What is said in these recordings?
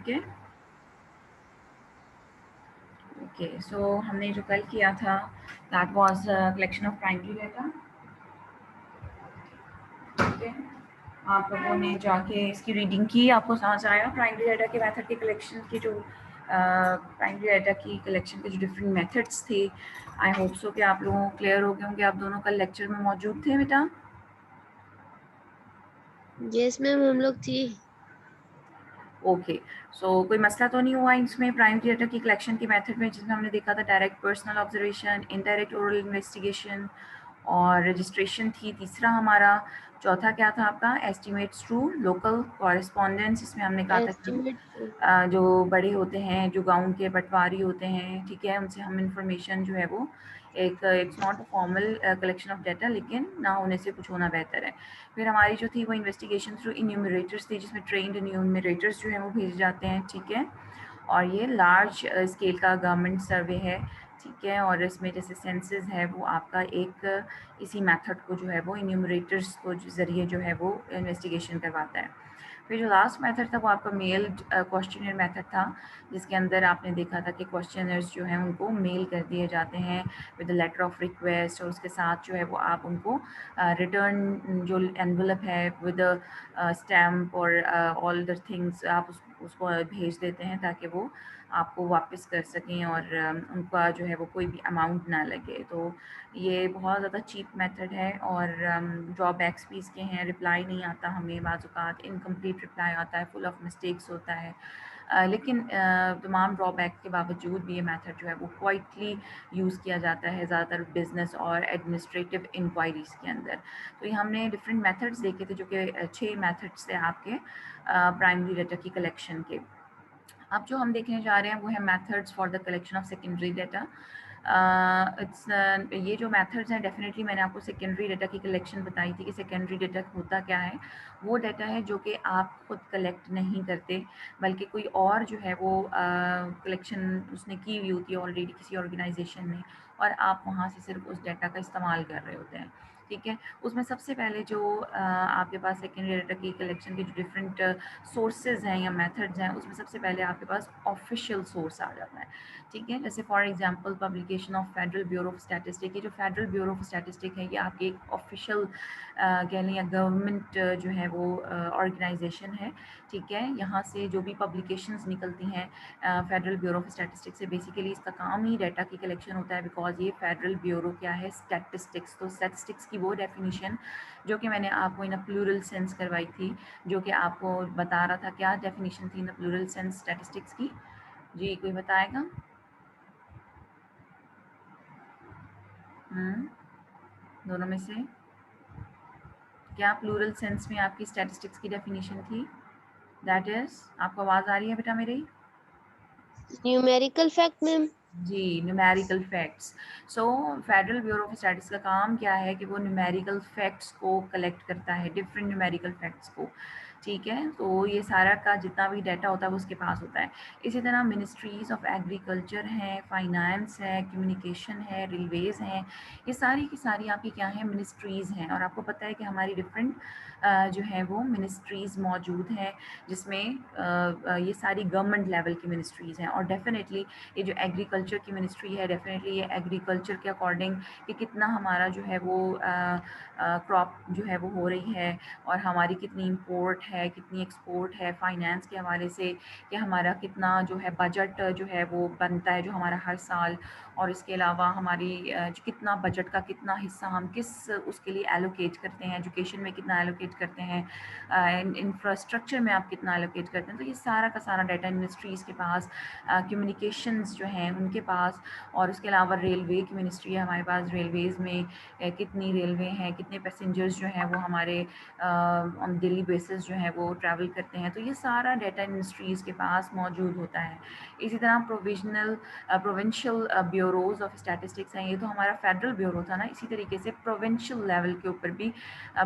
है। ओके, सो हमने जो कल किया था that was collection of primary data. Okay, आप लोगों ने जाके इसकी रीडिंग की, आपको समझ आया प्राइमरी डाटा के मेथड के कलेक्शन की जो प्राइमरी डाटा की कलेक्शन के जो डिफरेंट मेथड्स थे। आई होप सो कि आप लोगों को क्लियर हो गए होंगे। आप दोनों कल लेक्चर में मौजूद थे बेटा? यस मैम, हम लोग थी। ओके, सो कोई मसला तो नहीं हुआ इसमें प्राइमरी डाटा की कलेक्शन के मेथड में, जिसमें हमने देखा था direct personal observation, indirect oral investigation और रजिस्ट्रेशन थी तीसरा हमारा। चौथा क्या था आपका? Estimates through local correspondence. इसमें हमने कहा था कि एस्टिमेट। जो बड़े होते हैं, जो गाँव के पटवारी होते हैं, ठीक है, उनसे हम इंफॉर्मेशन जो है वो एक it's not a formal collection of data, लेकिन ना होने से कुछ होना बेहतर है। फिर हमारी जो थी वो इन्वेस्टिगेशन थ्रू इन्यूमरेटर्स थी, जिसमें ट्रेंड इन्यूमरेटर्स जो हैं वो भेजे जाते हैं, ठीक है। और ये लार्ज स्केल का गवर्नमेंट सर्वे है, ठीक है, और इसमें जैसे सेंसस है वो आपका एक इसी मेथड को जो है वो इन्यूमरेटर्स को ज़रिए जो है वो इन्वेस्टिगेशन करवाता है। फिर जो लास्ट मेथड था वो आपका मेल क्वेश्चनर मेथड था, जिसके अंदर आपने देखा था कि क्वेश्चनर्स जो हैं उनको मेल कर दिए जाते हैं विद लेटर ऑफ रिक्वेस्ट, और उसके साथ जो है वो आप उनको रिटर्न जो एनवलप है विद स्टैम्प और ऑल द थिंग्स आप उसको भेज देते हैं, ताकि वो आपको वापस कर सकें और उनका जो है वो कोई भी अमाउंट ना लगे। तो ये बहुत ज़्यादा चीप मेथड है और ड्रॉबैक्स भी इसके हैं। रिप्लाई नहीं आता हमें, बाज़ औक़ात इनकम्प्लीट रिप्लाई आता है, फुल ऑफ मिस्टेक्स होता है। लेकिन तमाम ड्रॉबैक के बावजूद भी ये मेथड जो है वो क्वाइटली यूज़ किया जाता है ज़्यादातर बिज़नेस और एडमिनिस्ट्रेटिव इंक्वायरीज़ के अंदर। तो ये हमने डिफरेंट मेथड्स देखे थे, जो कि 6 मेथड्स थे आपके प्राइमरी डाटा की कलेक्शन के। अब जो हम देखने जा रहे हैं वो है methods for the collection of secondary data. It's ये जो मेथड्स हैं, डेफिनेटली मैंने आपको सेकेंडरी डाटा की कलेक्शन बताई थी कि सेकेंडरी डाटा होता क्या है। वो डाटा है जो कि आप खुद कलेक्ट नहीं करते, बल्कि कोई और जो है वो कलेक्शन उसने की हुई होती है ऑलरेडी किसी ऑर्गेनाइजेशन ने, और आप वहाँ से सिर्फ उस डाटा का इस्तेमाल कर रहे होते हैं, ठीक है। उसमें सबसे पहले जो आपके पास सेकेंडरी डाटा की कलेक्शन के जो डिफरेंट सोर्सेज हैं या मेथड्स हैं, उसमें सबसे पहले आपके पास ऑफिशियल सोर्स आ जाता है, ठीक है। जैसे for example publication of federal bureau of statistic. ये जो फेडरल ब्यूरो ऑफ स्टैटिस्टिक है, ये आपकी एक ऑफिशियल कह लें या गवर्नमेंट जो है वो ऑर्गेनाइजेशन है, ठीक है। यहाँ से जो भी पब्लिकेशंस निकलती हैं फेडरल ब्यूरो ऑफ स्टैटिस्टिक्स से, बेसिकली इसका काम ही डाटा की कलेक्शन होता है, बिकॉज ये फेडरल ब्यूरो क्या है? स्टैटिस्टिक्स। तो स्टैटिस्टिक्स की वो डेफिनेशन जो कि मैंने आपको इन अ प्लूरल सेंस करवाई थी, जो कि आपको बता रहा था क्या डेफिनेशन थी in the plural sense statistics की? जी, कोई बताएगा? दोनों में से क्या प्लूरल सेंस में आपकी स्टैटिस्टिक्स की डेफिनेशन थी? दैट इज, आपको आवाज़ आ रही है बेटा मेरी? Numerical fact ma'am. जी, numerical facts. So federal bureau of statistics का काम क्या है कि वो न्यूमेरिकल फैक्ट्स को कलेक्ट करता है, डिफरेंट न्यूमेरिकल फैक्ट्स को, ठीक है। तो ये सारा का जितना भी डाटा होता है वो उसके पास होता है। इसी तरह मिनिस्ट्रीज़ ऑफ एग्रीकल्चर हैं, फाइनेंस है, कम्युनिकेशन है, रेलवेज़ हैं, ये सारी की सारी आपकी क्या हैं? मिनिस्ट्रीज़ हैं। और आपको पता है कि हमारी डिफरेंट जो है वो मिनिस्ट्रीज़ मौजूद हैं, जिसमें ये सारी गवर्नमेंट लेवल की मिनिस्ट्रीज़ हैं। और डेफिनेटली ये जो एग्रीकल्चर की मिनिस्ट्री है, डेफिनेटली ये एग्रीकल्चर के अकॉर्डिंग कि कितना हमारा जो है वो क्रॉप जो है वो हो रही है, और हमारी कितनी इंपोर्ट है, कितनी एक्सपोर्ट है, फाइनेंस के हवाले से कि हमारा कितना जो है बजट जो है वो बनता है जो हमारा हर साल, और इसके अलावा हमारी जो कितना बजट का कितना हिस्सा हम किस उसके लिए एलोकेट करते हैं, एजुकेशन में कितना एलोकेट करते हैं, इंफ्रास्ट्रक्चर में आप कितना एलोकेट करते हैं। तो ये सारा का सारा डाटा मिनिस्ट्रीज़ के पास, कम्युनिकेशंस जो हैं उनके पास, और उसके अलावा रेलवे की मिनिस्ट्री है हमारे पास, रेलवेज़ में कितनी रेलवे हैं, कितने पैसेंजर्स जो हैं वो हमारे ऑन डेली बेसिस जो है वो ट्रैवल करते हैं। तो ये सारा डाटा मिनिस्ट्रीज़ के पास मौजूद होता है। इसी तरह प्रोविंशियल ब्यूरोज़ ऑफ स्टैटिस्टिक्स हैं। ये तो हमारा फेडरल ब्यूरो था ना, इसी तरीके से प्रोविंशियल लेवल के ऊपर भी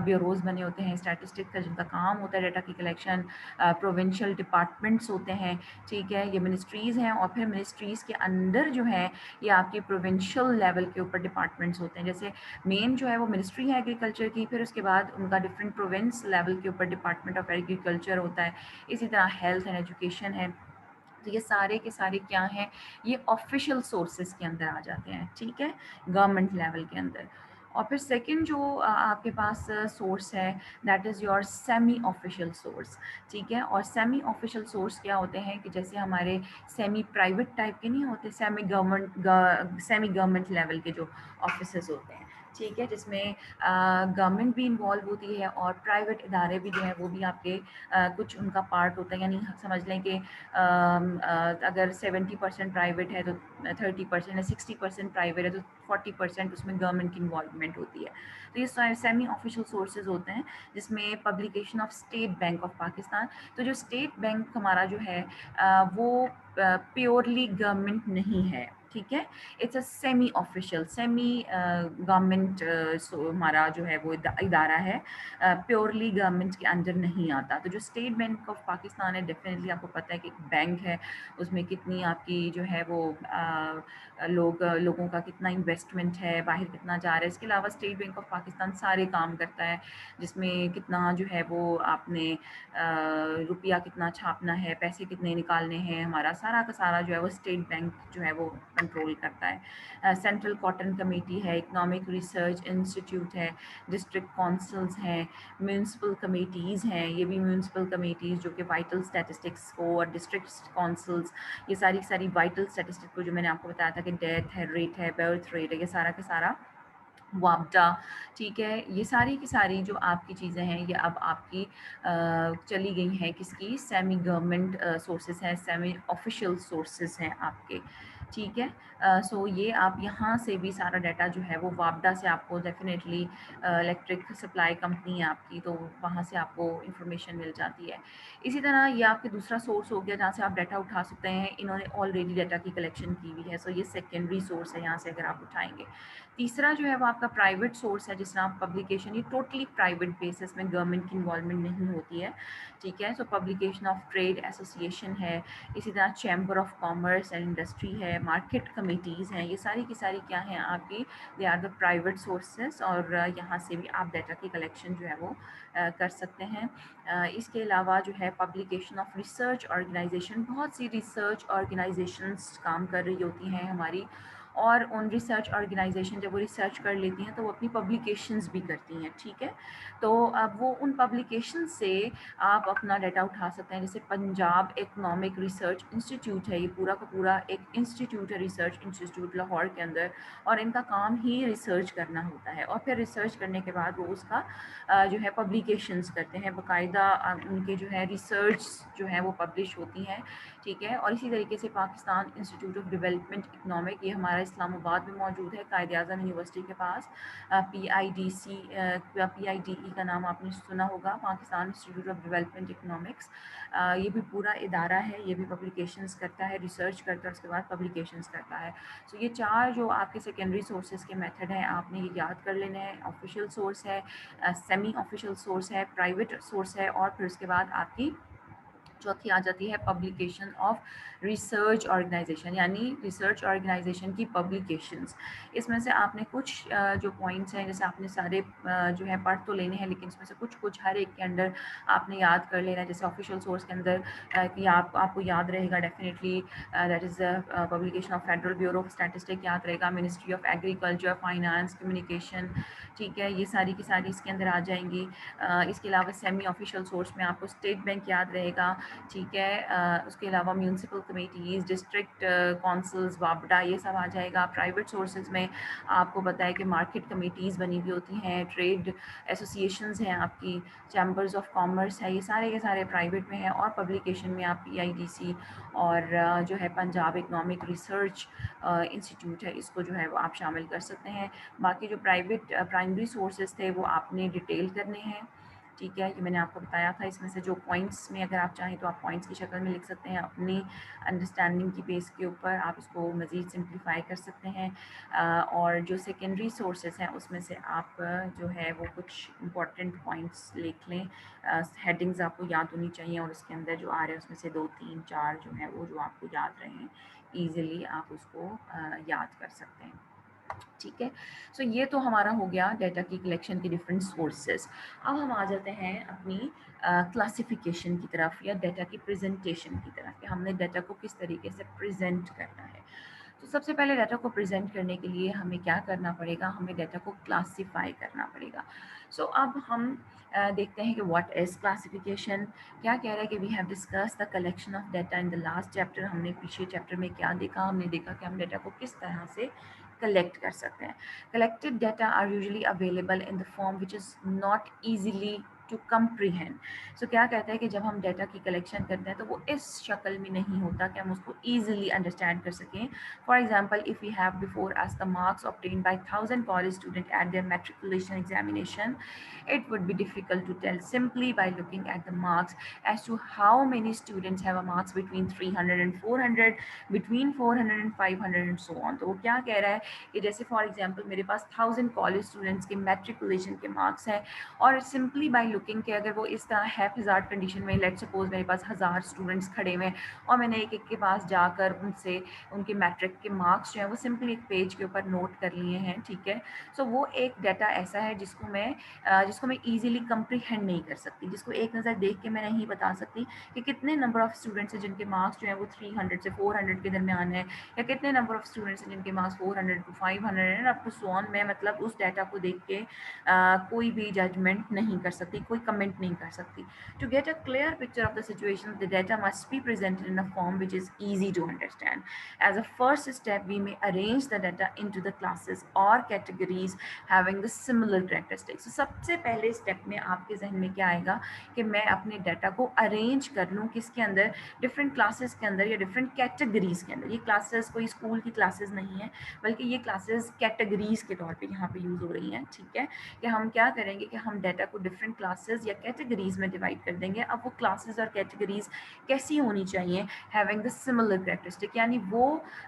ब्यूरोज़ बने होते हैं स्टैटिस्टिक्स का, जिनका काम होता है डाटा की कलेक्शन। प्रोविंशियल डिपार्टमेंट्स होते हैं, ठीक है, ये मिनिस्ट्रीज़ हैं। और फिर मिनिस्ट्रीज़ के अंदर जो है ये आपके प्रोविंशियल लेवल के ऊपर डिपार्टमेंट्स होते हैं। जैसे मेन जो है वो मिनिस्ट्री है एग्रीकल्चर की, फिर उसके बाद उनका डिफरेंट प्रोविंस लेवल के ऊपर डिपार्टमेंट ऑफ ऑफ एग्रीकल्चर होता है, इसी तरह हेल्थ एंड एजुकेशन है। तो ये सारे के सारे क्या हैं, ये ऑफिशियल सोर्सेज के अंदर आ जाते हैं, ठीक है, गवर्नमेंट लेवल के अंदर। और फिर सेकंड जो आपके पास सोर्स है, that is your semi official source, ठीक है। और सेमी ऑफिशियल सोर्स क्या होते हैं कि जैसे हमारे सेमी प्राइवेट टाइप के नहीं होते, सेमी गवर्नमेंट लेवल के जो ऑफिसर्स होते हैं, ठीक है, जिसमें गवर्नमेंट भी इन्वॉल्व होती है और प्राइवेट इदारे भी जो है वो भी आपके कुछ उनका पार्ट होता है। यानी समझ लें कि अगर 70% प्राइवेट है तो 30% है, 60% प्राइवेट है तो 40% उसमें गवर्नमेंट की इन्वॉल्वमेंट होती है। तो ये सेमी ऑफिशियल सोर्सेज होते हैं, जिसमें publication of state bank of Pakistan. तो जो स्टेट बैंक हमारा जो है वो प्योरली गवर्नमेंट नहीं है, ठीक है, it's a semi official, semi government हमारा जो है वो इदारा है, प्योरली गवर्नमेंट के अंडर नहीं आता। तो जो स्टेट बैंक ऑफ पाकिस्तान है, डेफिनेटली आपको पता है कि एक बैंक है, उसमें कितनी आपकी जो है वो लोगों का कितना इन्वेस्टमेंट है, बाहर कितना जा रहा है। इसके अलावा स्टेट बैंक ऑफ पाकिस्तान सारे काम करता है, जिसमें कितना जो है वो आपने रुपया कितना छापना है, पैसे कितने निकालने हैं, हमारा सारा का सारा जो है वो स्टेट बैंक जो है वो कंट्रोल करता है। सेंट्रल कॉटन कमेटी है, इकोनॉमिक रिसर्च इंस्टीट्यूट है, डिस्ट्रिक्ट काउंसिल्स हैं, म्यूनसिपल कमेटीज़ हैं, ये भी म्यूनसिपल कमेटीज़ जो कि वाइटल स्टैटिस्टिक्स को, और डिस्ट्रिक्ट काउंसिल्स, ये सारी सारी वाइटल स्टैटिस्टिक्स को, जो मैंने आपको बताया था कि डेथ है, रेट है, बर्थ रेट है, ये सारा का सारा मुआवजा, ठीक है, ये सारी की सारी जो आपकी चीज़ें हैं ये अब आपकी चली गई हैं किसकी, सेमी गवर्नमेंट सोर्सेज हैं, सेमी ऑफिशियल सोर्सेज हैं आपके, ठीक है। सो ये आप यहाँ से भी सारा डाटा जो है वो वापडा से आपको डेफिनेटली, इलेक्ट्रिक सप्लाई कंपनी है आपकी, तो वहाँ से आपको इंफॉर्मेशन मिल जाती है। इसी तरह ये आपके दूसरा सोर्स हो गया जहाँ से आप डाटा उठा सकते हैं, इन्होंने ऑलरेडी डाटा की कलेक्शन की हुई है, सो ये सेकेंडरी सोर्स है, यहाँ से अगर आप उठाएंगे। तीसरा जो है वो आपका प्राइवेट सोर्स है, जिसमें आप पब्लिकेशन, ये टोटली प्राइवेट बेसिस में गवर्नमेंट की इन्वॉल्वमेंट नहीं होती है, ठीक है। So publication of trade association है, इसी तरह chamber of commerce and industry है, मार्केट कमेटीज़ हैं, ये सारी की सारी क्या हैं आपकी, they are the private sources, और यहाँ से भी आप डाटा की कलेक्शन जो है वो कर सकते हैं। इसके अलावा जो है पब्लिकेशन ऑफ रिसर्च ऑर्गेनाइजेशन, बहुत सी रिसर्च ऑर्गेनाइजेशंस काम कर रही होती हैं हमारी, और उन रिसर्च ऑर्गेनाइजेशन जब वो रिसर्च कर लेती हैं तो वो अपनी पब्लिकेशंस भी करती हैं, ठीक है। तो अब वो उन पब्लिकेशन से आप अपना डाटा उठा सकते हैं। जैसे पंजाब इकोनॉमिक रिसर्च इंस्टीट्यूट है, ये पूरा का पूरा एक इंस्टीट्यूट है, रिसर्च इंस्टीट्यूट लाहौर के अंदर, और इनका काम ही रिसर्च करना होता है, और फिर रिसर्च करने के बाद वो उसका जो है पब्लिकेशंस करते हैं, बाकायदा उनके जो है रिसर्च जो है वो पब्लिश होती हैं, ठीक है। और इसी तरीके से Pakistan institute of development economic, ये हमारा इस्लामाबाद में मौजूद है, कायद आज़म यूनिवर्सिटी के पास। PIDC का नाम आपने सुना होगा, Pakistan institute of development economics. ये भी पूरा इदारा है, ये भी पब्लिकेशंस करता है, रिसर्च करता है, उसके बाद पब्लिकेशंस करता है। सो ये चार जो आपके सेकेंडरी सोर्सेज के मेथड हैं, आपने ये याद कर लेने हैं। ऑफिशियल सोर्स है, सेमी ऑफिशियल सोर्स है, प्राइवेट सोर्स है, और फिर उसके बाद आपकी चौथी आ जाती है पब्लिकेशन ऑफ रिसर्च ऑर्गेनाइजेशन, यानी रिसर्च ऑर्गेनाइजेशन की पब्लिकेशंस। इसमें से आपने कुछ जो पॉइंट्स हैं, जैसे आपने सारे जो है पढ़ तो लेने हैं, लेकिन इसमें से कुछ कुछ हर एक के अंदर आपने याद कर लेना है। जैसे ऑफिशियल सोर्स के अंदर कि आपको याद रहेगा definitely, that is publication of federal bureau of statistic याद रहेगा, ministry of agriculture, finance, communication, ठीक है, ये सारी की सारी इसके अंदर आ जाएंगी। इसके अलावा सेमी ऑफिशियल सोर्स में आपको स्टेट बैंक याद रहेगा, ठीक है। उसके अलावा म्यूनसिपल कमेटीज़, डिस्ट्रिक्ट काउंसिल्स, वापडा, ये सब आ जाएगा। प्राइवेट सोर्सेज में आपको पता है कि मार्केट कमेटीज़ बनी हुई होती हैं, ट्रेड एसोसिएशंस हैं आपकी, चैम्बर्स ऑफ कॉमर्स है, ये सारे के सारे प्राइवेट में हैं। और पब्लिकेशन में आप PIDC और जो है पंजाब इकनॉमिक रिसर्च इंस्टीट्यूट है, इसको जो है वो आप शामिल कर सकते हैं। बाकी जो प्राइवेट प्राइमरी सोर्सेज थे वो आपने डिटेल करने हैं, ठीक है, ये मैंने आपको बताया था। इसमें से जो पॉइंट्स में अगर आप चाहें तो आप पॉइंट्स की शक्ल में लिख सकते हैं, अपनी अंडरस्टैंडिंग की बेस के ऊपर आप इसको मज़ीद सिंप्लीफाई कर सकते हैं। और जो सेकेंडरी सोर्सेज हैं उसमें से आप जो है वो कुछ इंपॉर्टेंट पॉइंट्स लिख लें, हेडिंग्स आपको याद होनी चाहिए, और उसके अंदर जो आ रहे हैं उसमें से 2 3 4 जो है वो जो आपको याद रहें ईज़िली आप उसको याद कर सकते हैं। ठीक है। सो ये तो हमारा हो गया डाटा की कलेक्शन के डिफरेंट सोर्सेज। अब हम आ जाते हैं अपनी क्लासिफिकेशन की तरफ या डाटा की प्रेजेंटेशन की तरफ कि हमने डाटा को किस तरीके से प्रेजेंट करना है। तो सबसे पहले डाटा को प्रेजेंट करने के लिए हमें क्या करना पड़ेगा, हमें डाटा को क्लासिफाई करना पड़ेगा। सो अब हम देखते हैं कि व्हाट इज़ क्लासिफिकेशन। क्या कह रहा है कि we have discuss the collection of data in the last chapter. हमने पिछले चैप्टर में क्या देखा, हमने देखा कि हम डाटा को किस तरह से कलेक्ट कर सकते हैं। Collected data are usually available in the form which is not easily to comprehend. So क्या कहते हैं कि जब हम डाटा की कलेक्शन करते हैं तो वो इस शक्ल में नहीं होता कि हम उसको ईजिली अंडरस्टैंड कर सकें। For example, if we have before as the marks obtained by 1000 college student at their matriculation examination, it would be difficult to tell simply by looking at the marks as to how many students have a marks between 300 and 400, between 400 and 500 and so on। तो वो क्या कह रहा है कि जैसे for example मेरे पास 1000 college students के मैट्रिकुलेशन के मार्क्स हैं और सिंपली बाय लुकिंग के अगर वो इस तरह हैफ हज़ार कंडीशन में, लेट सपोज मेरे पास 1000 स्टूडेंट्स खड़े हुए हैं और मैंने एक एक के पास जाकर उनसे उनके मैट्रिक के मार्क्स जो हैं वो सिंपली एक पेज के ऊपर नोट कर लिए हैं, ठीक है। सो वो एक डाटा ऐसा है जिसको मैं ईजिली कंप्रीहेंड नहीं कर सकती, जिसको एक नज़र देख के मैं नहीं बता सकती कि कितने नंबर ऑफ़ स्टूडेंट्स हैं जिनके मार्क्स जो हैं वो 300 से 400 के दरमियान है, या कितने नंबर ऑफ़ स्टूडेंट्स हैं जिनके marks 400 to 500 and up to so on. मैं मतलब उस डाटा को देख के कोई भी जजमेंट नहीं कर सकती, कोई कमेंट नहीं कर सकती। To get a clear picture of the situation, the data must be presented in a form which is easy to understand. As a first step, we may arrange the data into the classes or categories having the similar characteristics। So, सबसे पहले step में आपके जहन में क्या आएगा कि मैं अपने डाटा को अरेंज कर लूँ किसके अंदर, डिफरेंट क्लासेस के अंदर या डिफरेंट कैटेगरीज के अंदर। ये क्लासेस कोई स्कूल की क्लासेस नहीं है, बल्कि ये क्लासेस कैटेगरीज के तौर पे यहाँ पे यूज़ हो रही हैं, ठीक है। कि हम क्या करेंगे कि हम डाटा को डिफरेंट क्लासेस या कैटेगरीज में डिवाइड कर देंगे। अब वो क्लासेस और कैटेगरीज कैसी होनी चाहिए, हैविंग द सिमिलर कैरेक्टरिस्टिक, यानी वो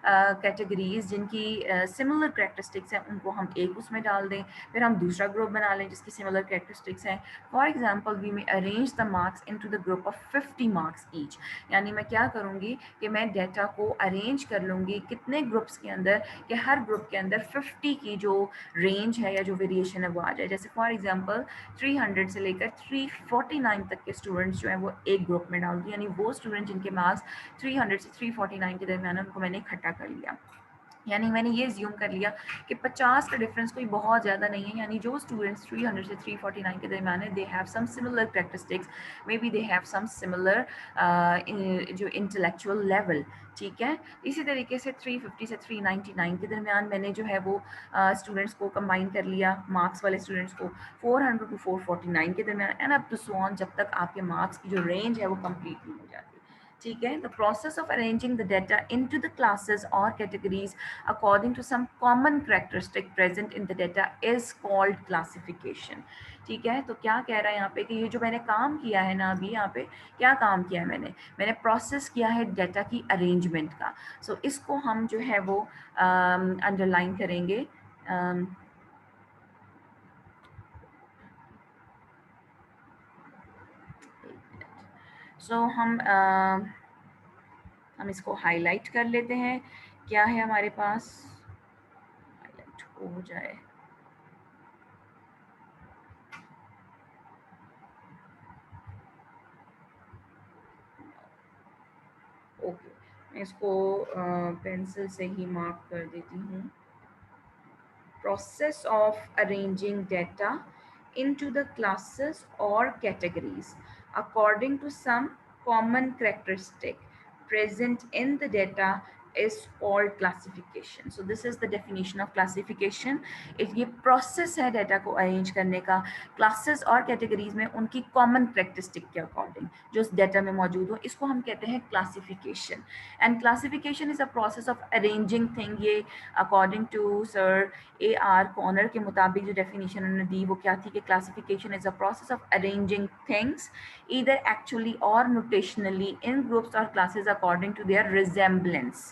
कैटेगरीज जिनकी सिमिलर कैरेक्टरिस्टिक्स हैं उनको हम एक उसमें डाल दें, फिर हम दूसरा ग्रुप बना लें जिसकी सिमिलर कैरेक्टरिस्टिक्स हैं। For example, we may arrange the marks into the group of 50 marks each. यानी मैं क्या करूँगी कि मैं डाटा को अरेंज कर लूँगी कितने ग्रुप्स के अंदर, कि हर ग्रुप के अंदर 50 की जो रेंज है या जो वेरिएशन है वो आ जाए। जैसे फॉर एग्जांपल 300 से लेकर 349 तक के स्टूडेंट्स जो हैं वो एक ग्रुप में डाल दूँ, यानी वो स्टूडेंट जिनके मार्क्स 300 से 349 के दरमियान उनको मैंने इकट्ठा कर लिया। यानी मैंने ये ज्यूम कर लिया कि 50 का डिफरेंस कोई बहुत ज़्यादा नहीं है, यानी जो स्टूडेंट्स 300 से 349 के दरमियान है, they have some similar characteristics, maybe they have some similar जो इंटेलेक्चुअल लेवल, ठीक है। इसी तरीके से 350 से 399 के दरमियान मैंने जो है वो स्टूडेंट्स को कंबाइन कर लिया, मार्क्स वाले स्टूडेंट्स को 400 टू 449 के दरमियान and up to so on, जब तक आपके मार्क्स की जो रेंज है वो कंप्लीट नहीं हो जाती, ठीक है। The process of arranging the data into the classes और categories according to some common characteristic present in the data is called classification। ठीक है। तो क्या कह रहा है यहाँ पे कि ये जो मैंने काम किया है ना, अभी यहाँ पे क्या काम किया है मैंने प्रोसेस किया है डाटा की अरेंजमेंट का। सो इसको हम जो है वो अंडरलाइन करेंगे। सो हम इसको हाईलाइट कर लेते हैं। क्या है हमारे पास, हाईलाइट हो जाए, ओके, मैं इसको पेंसिल से ही मार्क कर देती हूँ। Process of arranging data into the classes or categories according to some common characteristic present in the data is called classification। So this is the definition of classification। ये process है data को arrange करने का classes और categories में उनकी common characteristic के according जो उस डाटा में मौजूद हो, इसको हम कहते हैं classification. And classification is a process of arranging thing. ये according to sir AR corner के मुताबिक जो डेफिनेशन उन्होंने दी वो क्या थी कि classification is a process of arranging things either actually or notationally in groups or classes according to their resemblance।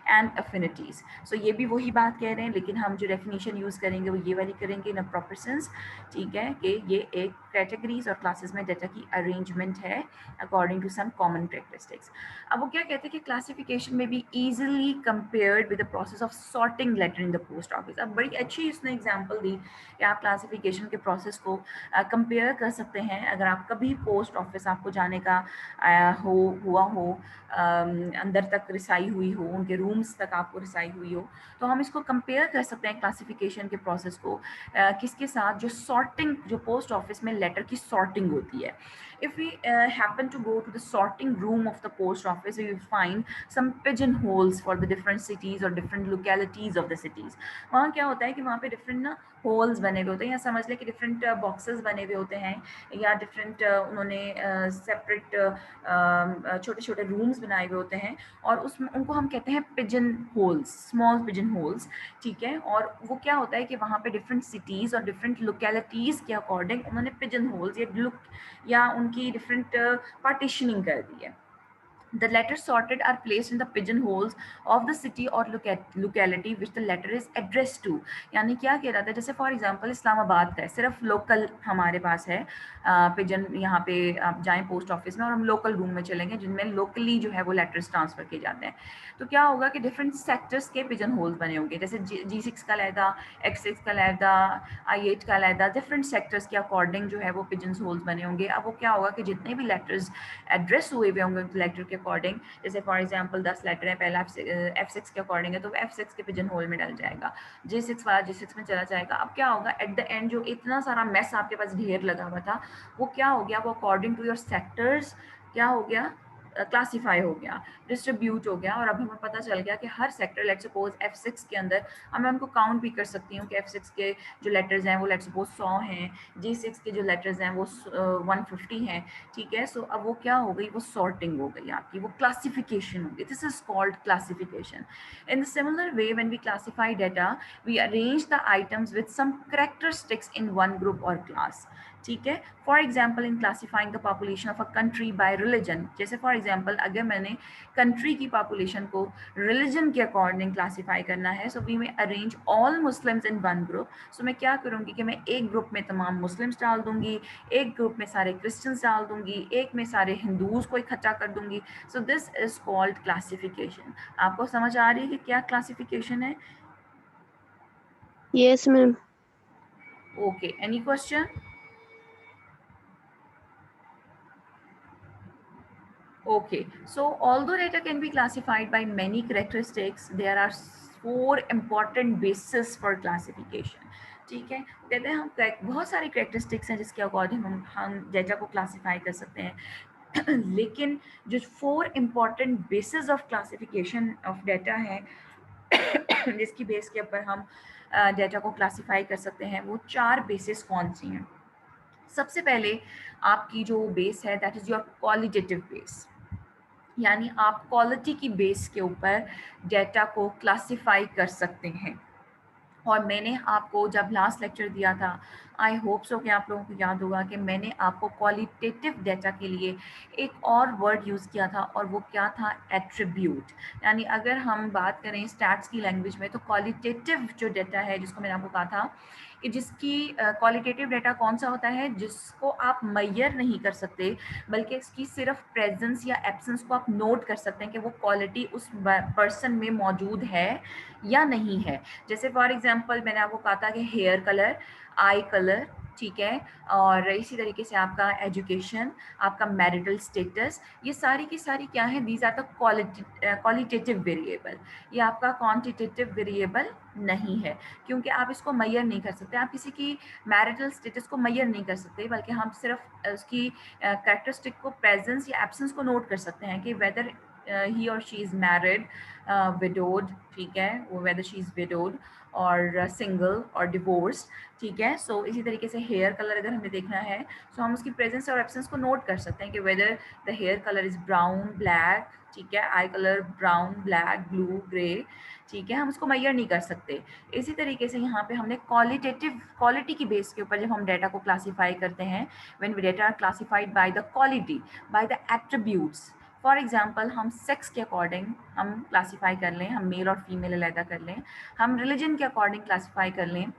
And affinities. So ये भी वही बात कह रहे हैं, लेकिन हम जो डेफिनेशन यूज़ करेंगे वो ये वाली करेंगे इन अ प्रॉपर सेंस, ठीक है, कि ये एक कैटेगरीज और क्लासेस में डाटा की अरेंजमेंट है according to some common characteristics. अब वो क्या कहते हैं कि क्लासिफिकेशन में भी easily compared with the process of sorting letter in the post office. अब बड़ी अच्छी इसने एग्जाम्पल दी कि आप क्लासिफिकेशन के प्रोसेस को कंपेयर कर सकते हैं। अगर आप कभी पोस्ट ऑफिस आपको जाने का हुआ हो, अंदर तक रिसाई हुई हो, उनके रूम्स तक आपको रिसाई हुई हो, तो हम इसको कंपेयर कर सकते हैं क्लासिफिकेशन के प्रोसेस को किसके साथ, जो सॉर्टिंग, जो पोस्ट ऑफिस में लेटर की सॉर्टिंग होती है। If we happen to go to the sorting room of the post office, we will find some pigeonholes for the different cities or different localities of the cities. वहाँ क्या होता है कि वहाँ पे डिफरेंट ना होल्स बने हुए होते हैं, या समझ लें कि डिफरेंट बॉक्सेस बने हुए होते हैं, या डिफरेंट उन्होंने सेपरेट छोटे छोटे रूम्स बनाए हुए होते हैं, और उसमें उनको हम कहते हैं pigeon holes, small pigeon holes, ठीक है। और वो क्या होता है कि वहाँ पे डिफरेंट सिटीज़ और डिफरेंट लोकेलिटीज़ के अकॉर्डिंग उन्होंने पिजन होल्स या उनकी डिफरेंट पार्टीशनिंग कर दी है। The letters sorted are placed in the pigeonholes of the city or locality which the letter is addressed to। यानी क्या कह रहा था, जैसे फॉर एग्जांपल इस्लामाबाद का है, सिर्फ लोकल हमारे पास है पिजन, यहाँ पे आप जाएं पोस्ट ऑफिस में और हम लोकल रूम में चलेंगे जिनमें लोकली जो है वो लेटर्स ट्रांसफर किए जाते हैं। तो क्या होगा कि डिफरेंट सेक्टर्स के पिजन होल्स बने होंगे, जैसे G6 का लहदा, X6 का लहदा, I8 का लहदा, डिफरेंट सेक्टर्स के अकॉर्डिंग जो है वो पिजन होल्स बने होंगे। अब वो क्या होगा कि जितने भी लेटर्स एड्रेस हुए हुए होंगे लेटर के अकॉर्डिंग, जैसे फॉर एग्जांपल 10 लेटर है, पहला F6 के अकॉर्डिंग है तो F6 के पिजन होल में डल जाएगा, G6 वाला G6 में चला जाएगा। अब क्या होगा एट द एंड, जो इतना सारा मेस आपके पास ढेर लगा हुआ था, वो क्या हो गया, वो अकॉर्डिंग टू योर सेक्टर्स क्या हो गया, क्लासीफाई हो गया, डिस्ट्रीब्यूट हो गया। और अब हमें पता चल गया कि हर सेक्टर, लेट सपोज F6 के अंदर, अब मैं उनको काउंट भी कर सकती हूँ कि F6 के जो लेटर्स हैं वो लेट सपोज 100 हैं, G6 के जो लेटर्स हैं वो 150 हैं, ठीक है। सो अब वो क्या हो गई, वो सॉर्टिंग हो गई आपकी, वो क्लासिफिकेशन हो गई। This is called classification. In the similar way when we classify data, we arrange the items with some characteristics in one group और क्लास, ठीक है। For example in classifying the population of a country by religion, जैसे for example अगर मैंने country की population को religion के according classify करना है, so we may arrange all Muslims in one group. So मैं क्या करूँगी कि मैं एक ग्रुप में तमाम मुस्लिम्स डाल दूंगी, एक ग्रुप में सारे क्रिश्चियंस डाल दूंगी, एक में सारे हिंदूज को इकट्ठा कर दूंगी। So this is called classification. आपको समझ आ रही है कि क्या क्लासिफिकेशन है? Yes, ma'am. Okay, any question? Okay, so although data can be classified by many characteristics, there are 4 important bases for classification. ठीक है, कहते हैं हम बहुत सारी characteristics हैं जिसके अकॉर्डिंग हम डेटा को क्लासीफाई कर सकते हैं लेकिन जो 4 important bases of classification of data है जिसकी बेस के ऊपर हम डेटा को क्लासीफाई कर सकते हैं, वो 4 बेसिस कौन सी हैं? सबसे पहले आपकी जो बेस है that is your qualitative base, यानी आप क्वालिटी की बेस के ऊपर डेटा को क्लासिफाई कर सकते हैं। और मैंने आपको जब लास्ट लेक्चर दिया था, आई होप सो कि आप लोगों को याद होगा कि मैंने आपको क्वालिटेटिव डेटा के लिए एक और वर्ड यूज़ किया था, और वो क्या था, एट्रीब्यूट। यानी अगर हम बात करें स्टैट्स की लैंग्वेज में, तो क्वालिटेटिव जो डेटा है, जिसको मैंने आपको कहा था कि जिसकी क्वालिटेटिव डेटा कौन सा होता है, जिसको आप मैयर नहीं कर सकते, बल्कि इसकी सिर्फ प्रेजेंस या एब्सेंस को आप नोट कर सकते हैं कि वो क्वालिटी उस पर्सन में मौजूद है या नहीं है। जैसे फॉर एग्जांपल मैंने आपको कहा था कि हेयर कलर, आई कलर, ठीक है, और इसी तरीके से आपका एजुकेशन, आपका मैरिटल स्टेटस, ये सारी की सारी क्या है, these are the qualitative variable. ये आपका क्वांटिटेटिव वेरिएबल नहीं है, क्योंकि आप इसको मैयर नहीं कर सकते। आप किसी की मैरिटल स्टेटस को मैयर नहीं कर सकते, बल्कि हम सिर्फ उसकी कैरेक्टरिस्टिक को, प्रेजेंस या एब्सेंस को नोट कर सकते हैं कि वेदर ही और शी इज़ मैरिड, विडोड, ठीक है, वो वेदर शी इज़ विडोड और सिंगल और डिवोर्स, ठीक है। सो इसी तरीके से हेयर कलर अगर हमें देखना है, सो हम उसकी प्रेजेंस और एब्सेंस को नोट कर सकते हैं कि whether the hair colour is brown, black, ठीक है, eye colour brown, black, blue, grey, ठीक है, हम उसको मैयर नहीं कर सकते। इसी तरीके से यहाँ पे हमने क्वालिटेटिव, क्वालिटी की बेस के ऊपर जब हम डेटा को क्लासीफाई करते हैं, when data are classified by the quality, by the attributes, for example हम सेक्स के अकॉर्डिंग हम क्लासीफाई कर लें, हम मेल और फीमेल अलहदा कर लें, हम रिलीजन के अकॉर्डिंग क्लासीफाई कर लें,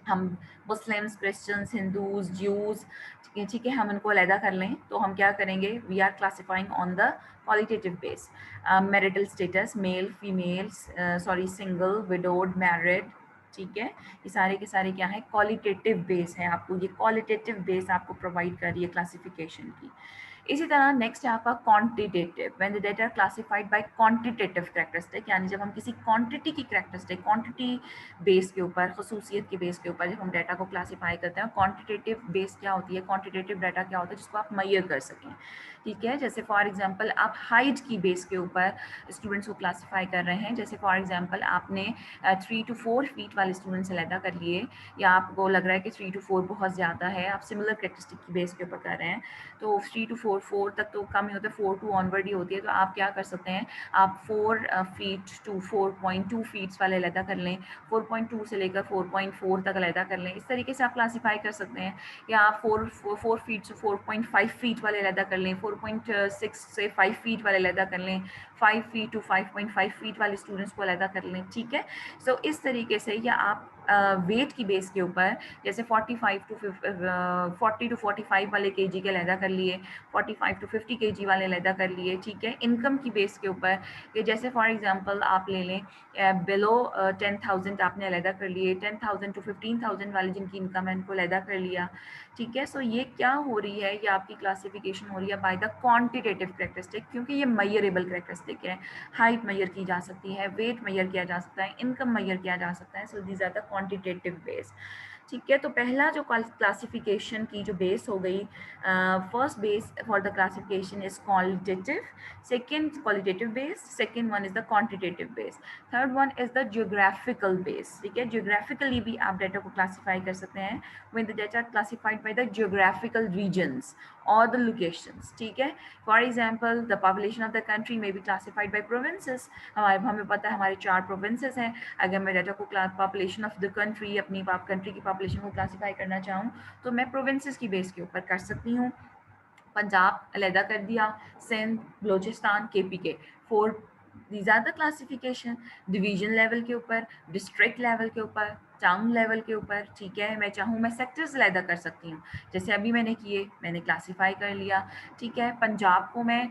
हम मुस्लिम्स, क्रिश्चियंस, हिंदूज, ज्यूज़, ठीक है, हम उनको अलहदा कर लें, तो हम क्या करेंगे, we are classifying on the qualitative base, marital status, male, female, sorry, single, widowed, married, ठीक है, ये सारे के सारे क्या है, क्वालिटेटिव बेस है, आपको ये क्वालिटेटिव बेस आपको प्रोवाइड कर रही है क्लासिफिकेशन की। इसी तरह नेक्स्ट है आपका quantitative, when the data are classified by quantitative characteristic, यानी जब हम किसी क्वांटिटी की कैरेक्टरिस्टिक, क्वांटिटी बेस के ऊपर, खसूसियत के बेस के ऊपर जब हम डाटा को क्लासीफाई करते हैं। क्वांटिटेटिव बेस क्या होती है, क्वांटिटेटिव डाटा क्या होता है, जिसको आप मैयर कर सकें, ठीक है। जैसे फॉर एग्जांपल आप हाइट की बेस के ऊपर स्टूडेंट्स को क्लासीफाई कर रहे हैं, जैसे फॉर एग्जांपल आपने 3 to 4 फीट वाले स्टूडेंट्स अलहदा कर लिए, या आपको लग रहा है कि 3 to 4 बहुत ज़्यादा है, आप सिमिलर कैरेक्टरिस्टिक की बेस के ऊपर कर रहे हैं, तो 3 to 4 तक तो कम ही होता है, 4 to ऑनवर्ड ही होती है, तो आप क्या कर सकते हैं, आप 4 फीट टू 4.2 फीट्स वाले अलहदा कर लें, 4.2 से लेकर 4.4 तक अलहदा कर लें, इस तरीके से आप क्लासीफाई कर सकते हैं। या आप 4 फीट से 4.5 फीट वाले अलहदा कर लें, 4.6 से 5 फीट वाले अलहदा कर लें, 5 फीट टू 5.5 फीट वाले स्टूडेंट्स को अलहदा कर लें, ठीक है। सो इस तरीके से, या आप वेट की बेस के ऊपर जैसे 40 to 45 वाले केजी के अलहदा कर लिए, 45 to 50 केजी वाले अलहदा कर लिए, ठीक है। इनकम की बेस के ऊपर, कि जैसे फॉर एग्जांपल आप ले लें बिलो 10,000 आपने अलहदा कर लिए, 10,000 to 15,000 वाले जिनकी इनकम है उनको अलहदा कर लिया, ठीक है। सो ये क्या हो रही है, ये आपकी क्लासिफिकेशन हो रही है बाय द क्वांटिटेटिव कैरेक्टरिस्टिक, क्योंकि ये मैयरेबल कैरेक्टरिस्टिक है, हाइट मैयर की जा सकती है, वेट मैयर किया जा सकता है, इनकम मैयर किया जा सकता है। So these are the quantitative base, ठीक है। तो पहला जो क्लासिफिकेशन की जो बेस हो गई, first base for the classification is qualitative, second qualitative base, second one is the quantitative base, third one is the geographical base, ठीक है। जियोग्राफिकली भी आप डाटा को क्लासीफाई कर सकते हैं, when the data are classified by the geographical regions or the locations, ठीक है। For example, the population of the country may be classified by provinces, हमें पता है हमारे 4 provinces हैं, अगर मैं डाटा को पॉपुलेशन ऑफ द कंट्री, अपनी कंट्री की पॉपुलेशन को क्लासीफाई करना चाहूँ, तो मैं प्रोविंसेस की बेस के ऊपर कर सकती हूँ। पंजाब अलहदा कर दिया, Sindh, Balochistan, KPK, 4, these are the classification. Division level के ऊपर, डिस्ट्रिक्ट लेवल के ऊपर, टाउन लेवल के ऊपर, ठीक है। मैं चाहूँ मैं सेक्टर्स अलहदा कर सकती हूँ, जैसे अभी मैंने किए, मैंने क्लासीफाई कर लिया, ठीक है। पंजाब को मैं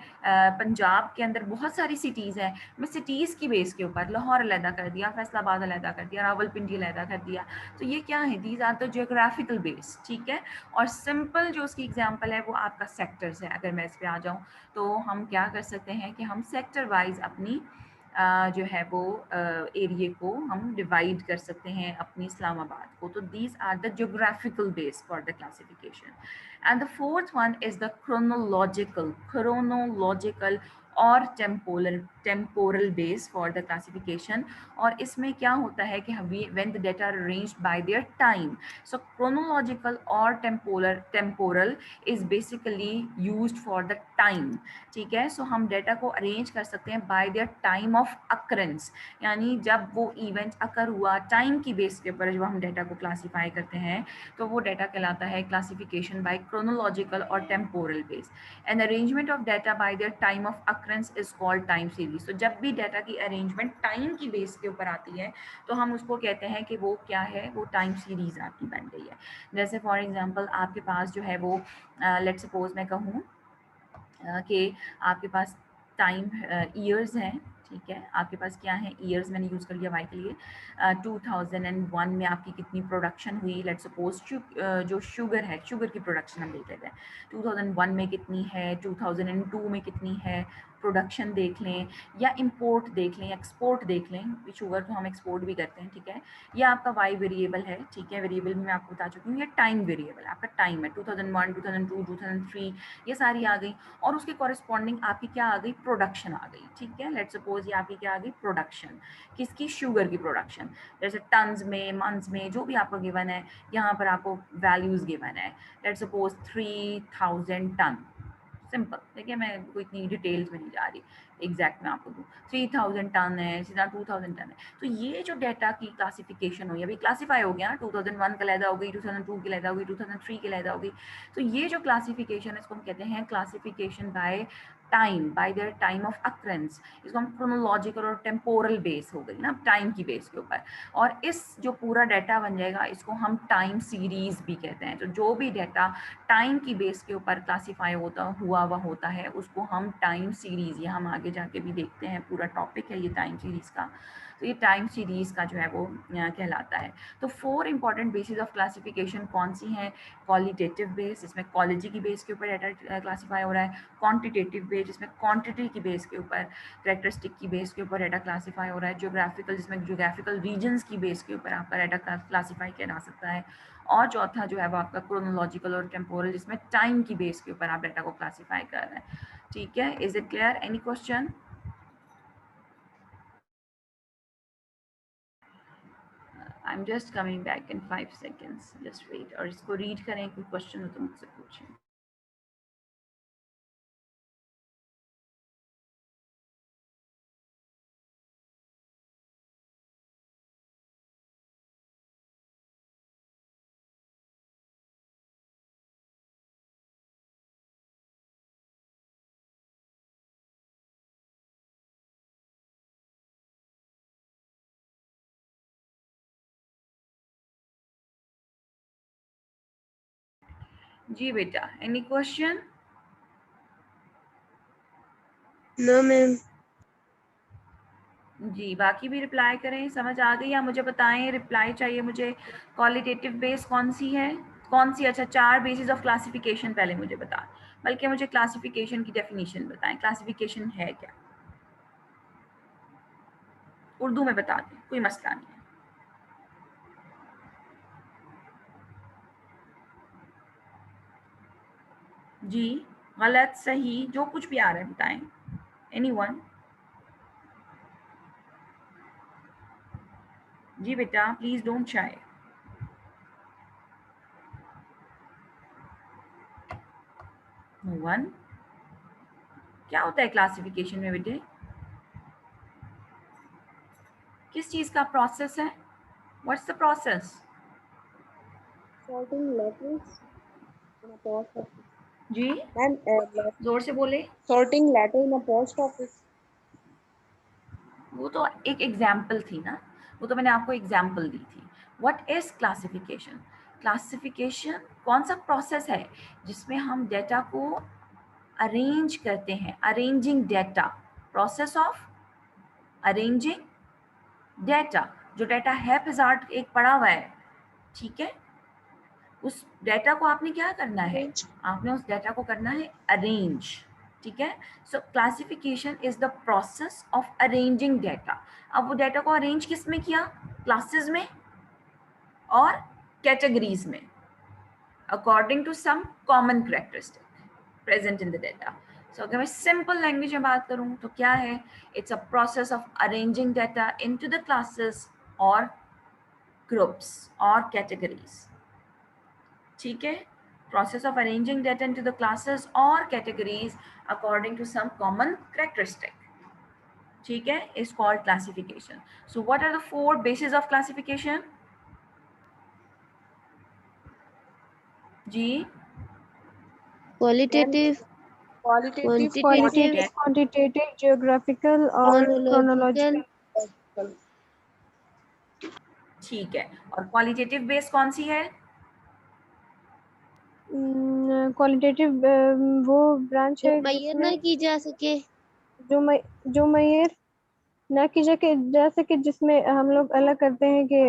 पंजाब के अंदर बहुत सारी सिटीज़ हैं, मैं सिटीज़ की बेस के ऊपर लाहौर अलहदा कर दिया, फैसलाबाद अलहदा कर दिया, रावलपिंडी अलहदा कर दिया, तो ये क्या है, these are the geographical base, ठीक है। और सिंपल जो उसकी एग्जांपल है वो आपका सेक्टर्स है। अगर मैं इस पे आ जाऊँ, तो हम क्या कर सकते हैं कि हम सेक्टर वाइज अपनी जो है वो एरिया को हम डिवाइड कर सकते हैं, अपनी इस्लामाबाद को। तो these are the geographical base for the classification. And the fourth one is the chronological और temporal base for the classification. और इसमें क्या होता है कि when the data are arranged by their time, so chronological और temporal is basically used for the time, ठीक है। सो हम डेटा को अरेंज कर सकते हैं bye their time of occurrence, यानी जब वो इवेंट अकर हुआ, टाइम की बेस के ऊपर जब हम डेटा को क्लासीफाई करते हैं, तो वो डेटा कहलाता है क्लासिफिकेशन बाय क्रोनोलॉजिकल और temporal base. An arrangement of data bye their time of occurrence is called time series. तो जब भी डेटा की अरेंजमेंट टाइम की बेस के ऊपर आती है, तो हम उसको कहते हैं कि वो क्या है, वो टाइम सीरीज आपकी बन गई है। जैसे फॉर एग्जांपल आपके पास जो है वो लेट्स सपोज मैं कहूँ कि आपके पास टाइम ईयर्स हैं, ठीक है। आपके पास क्या है, ईयर्स मैंने यूज़ कर लिया वाई के लिए। 2001 में आपकी कितनी प्रोडक्शन हुई, लेट्स सपोज जो शुगर है, शुगर की प्रोडक्शन हम देख लेते हैं, 2001 में कितनी है, 2002 में कितनी है, प्रोडक्शन देख लें, या इंपोर्ट देख लें, एक्सपोर्ट देख लें, शुगर तो हम एक्सपोर्ट भी करते हैं, ठीक है। ये आपका वाई वेरिएबल है, ठीक है। वेरिएबल में मैं आपको बता चुकी हूँ, ये टाइम वेरिएबल आपका टाइम है, 2001, 2002, 2003, ये सारी आ गई। और उसके कॉरेस्पॉन्डिंग आपकी क्या आ गई, प्रोडक्शन आ गई, ठीक है। लेट्स सपोज ये आपकी क्या आ गई, प्रोडक्शन, किसकी, शुगर की प्रोडक्शन, जैसे टन्स में, मंथ्स में, जो भी आपको गिवन है, यहाँ पर आपको वैल्यूज गिवन है। लेट्स सपोज 3000 टन, सिंपल, ठीक है। मैं कोई इतनी डिटेल्स में नहीं जा रही, एग्जैक्ट मैं आपको दूँ, 3000 टन है, सीधा 2000 टन है। तो ये जो डेटा की क्लासिफिकेशन हुई, अभी क्लासीफाई हो गया ना, 2001 का लहदा हो गई, 2002 की लहदा हो गई, 2003 की लहदा हो गई। तो ये जो क्लासिफिकेशन है, इसको हम कहते हैं classification by time, bye their time of occurrences. इसको हम क्रोनोलॉजिकल और टेम्पोरल बेस हो गई ना, टाइम की बेस के ऊपर। और इस जो पूरा डाटा बन जाएगा इसको हम टाइम सीरीज भी कहते हैं। तो जो भी डाटा टाइम की बेस के ऊपर क्लासीफाई होता है उसको हम टाइम सीरीज, या हम आगे जाके भी देखते हैं, पूरा टॉपिक है ये टाइम सीरीज का। तो ये टाइम सीरीज का जो है वो कहलाता है। तो 4 इंपॉर्टेंट बेसिस ऑफ क्लासिफिकेशन कौन सी हैं? क्वालिटेटिव बेस, इसमें क्वालिटी की बेस के ऊपर डाटा क्लासीफाई हो रहा है। क्वांटिटेटिव बेस, जिसमें क्वांटिटी की बेस के ऊपर, कैरेक्टरिस्टिक की बेस के ऊपर डाटा क्लासीफाई हो रहा है। ज्योग्राफिकल, जिसमें ज्योग्राफिकल रीजन्स की बेस के ऊपर आपका डाटा क्लासीफाई किया जा सकता है। और चौथा जो है वो आपका क्रोनोलॉजिकल और टेम्पोरल, जिसमें टाइम की बेस के ऊपर आप डाटा को क्लासीफाई कर रहे हैं। ठीक है, is it clear? Any question? I am just coming back in 5 seconds, just wait. और इसको रीड करें, कोई क्वेश्चन हो तो मुझसे पूछें। जी बेटा, एनी क्वेश्चन? No ma'am. जी, बाकी भी रिप्लाई करें। समझ आ गई? या मुझे बताएं, रिप्लाई चाहिए मुझे। क्वालिटेटिव बेस कौन सी है? कौन सी? अच्छा, 4 बेसिस ऑफ क्लासिफिकेशन पहले मुझे बता, बल्कि मुझे क्लासिफिकेशन की डेफिनेशन बताएं। क्लासिफिकेशन है क्या? उर्दू में बता दें, कोई मसला नहीं है। जी, गलत, सही, जो कुछ भी आ रहा है बताएं। एनीवन? जी बेटा, please don't shy. No one? क्या होता है क्लासिफिकेशन में बेटे? किस चीज का प्रोसेस है? What's the process? Sorting letters in a post office. जी, Ma'am, जोर से बोले। sorting letter in a post office. वो तो एक एग्जाम्पल थी ना, वो तो मैंने आपको एग्जाम्पल दी थी। What is classification? क्लासिफिकेशन कौन सा प्रोसेस है जिसमें हम डेटा को अरेंज करते हैं? Arranging data, process of arranging data. जो डेटा है फिजार्ड एक पड़ा हुआ है, ठीक है, उस डेटा को आपने क्या करना है? Arrange. आपने उस डेटा को करना है अरेंज। ठीक है, सो classification is the process of arranging data. अब वो डेटा को अरेंज किस में किया? क्लासेस में और कैटेगरीज में, according to some common characteristic present in the data. So अगर मैं सिंपल लैंग्वेज में बात करूं तो क्या है? It's a process of arranging data into the classes और ग्रुप्स और कैटेगरीज। ठीक है, process of arranging data into the classes or categories according to some common characteristic, ठीक है, is called classification. So what are the 4 bases of classification? Ji, Qualitative, Qualitative, quantitative, quantitative, geographical और chronological. chronological. ठीक है, और qualitative base कौन सी है? Qualitative वो branch जो है मैयर ना की जा सके। जो मैयर ना की जा सके, जिसमें हम लोग अलग करते हैं कि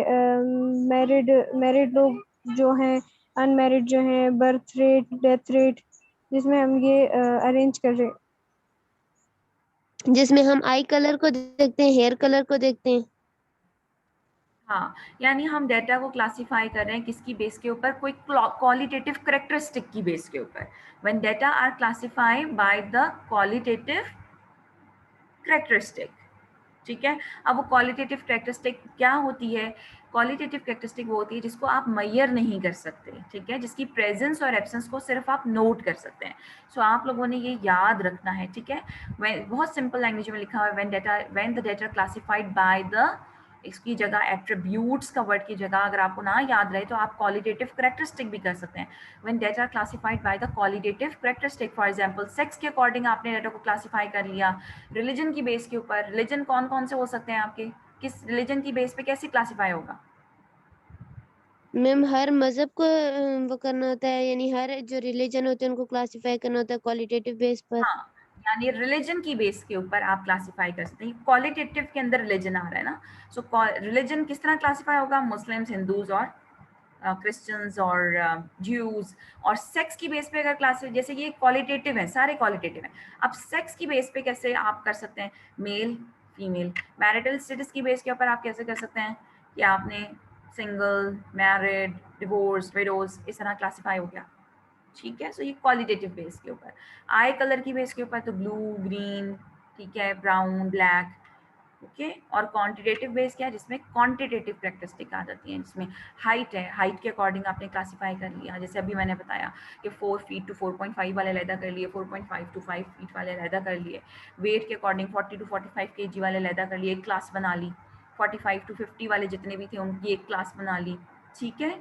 मैरिड लोग जो हैं, अनमैरिड जो हैं, बर्थ रेट, डेथ रेट, जिसमें हम ये अरेंज कर रहे हैं। जिसमें हम आई कलर को देखते हैं, हेयर कलर को देखते हैं। हाँ, यानी हम डेटा को क्लासिफाई कर रहे हैं किसकी बेस के ऊपर? कोई क्वालिटेटिव करेक्टरिस्टिक की बेस के ऊपर। When data are classified by the qualitative characteristic, ठीक है। अब वो क्वालिटेटिव कैरेक्टरिस्टिक क्या होती है? क्वालिटेटिव कैरेक्टरिस्टिक वो होती है जिसको आप मैयर नहीं कर सकते, ठीक है, जिसकी प्रेजेंस और एब्सेंस को सिर्फ आप नोट कर सकते हैं। सो आप लोगों ने ये याद रखना है, ठीक है। बहुत सिंपल लैंग्वेज में लिखा हुआ है, when the data classified by the इसकी जगह एट्रीब्यूट्स का वर्ड की जगह अगर आपको ना याद रहे तो आप क्वालिटेटिव कैरेक्टरिस्टिक भी कर सकते हैं. When data classified by the qualitative characteristic, for example sex के अकॉर्डिंग आपने डेटा को क्लासिफाई कर लिया, रिलीजन की बेस के ऊपर. रिलीजन कौन कौन से हो सकते हैं आपके, किस रिलीजन की बेस पे कैसे क्लासिफाई होगा? मैम हर मजहब को वो करना होता है, यानी हर जो रिलीजन होते हैं उनको क्लासिफाई करना होता है क्वालिटेटिव बेस पर. हाँ, यानी रिलीजन की बेस के ऊपर आप क्लासिफाई कर सकते हैं. क्वालिटेटिव के अंदर रिलीजन आ रहा है ना. सो रिलीजन किस तरह क्लासिफाई होगा? मुस्लिम्स, हिंदूज और क्रिश्चियंस और ज्यूज. और सेक्स की बेस पे अगर क्लास, जैसे ये क्वालिटेटिव है, सारे क्वालिटेटिव हैं. अब सेक्स की बेस पे कैसे आप कर सकते हैं? Male, female. मैरिटल स्टेटस की बेस के ऊपर आप कैसे कर सकते हैं कि आपने सिंगल, मैरिड, डिवोर्स, विडोज, इस तरह क्लासिफाई हो गया. ठीक है. सो ये क्वालिटेटिव बेस के ऊपर. आई कलर की बेस के ऊपर तो ब्लू, ग्रीन, ठीक है, ब्राउन, ब्लैक. ओके. और क्वांटिटेटिव बेस क्या है? जिसमें क्वांटिटेटिव कैरेक्टरिस्टिक आ जाती हैं, जिसमें हाइट है, हाइट के अकॉर्डिंग आपने क्लासिफाई कर लिया. जैसे अभी मैंने बताया कि 4 फीट टू 4.5 वाले अलहदा कर लिए, 4.5 टू 5 फीट वाले अलहदा कर लिए. वेट के अकॉर्डिंग 40 टू 45 kg वाले अलहदा कर लिए, एक क्लास बना ली. 45 टू 50 वाले जितने भी थे उनकी एक क्लास बना ली. ठीक है.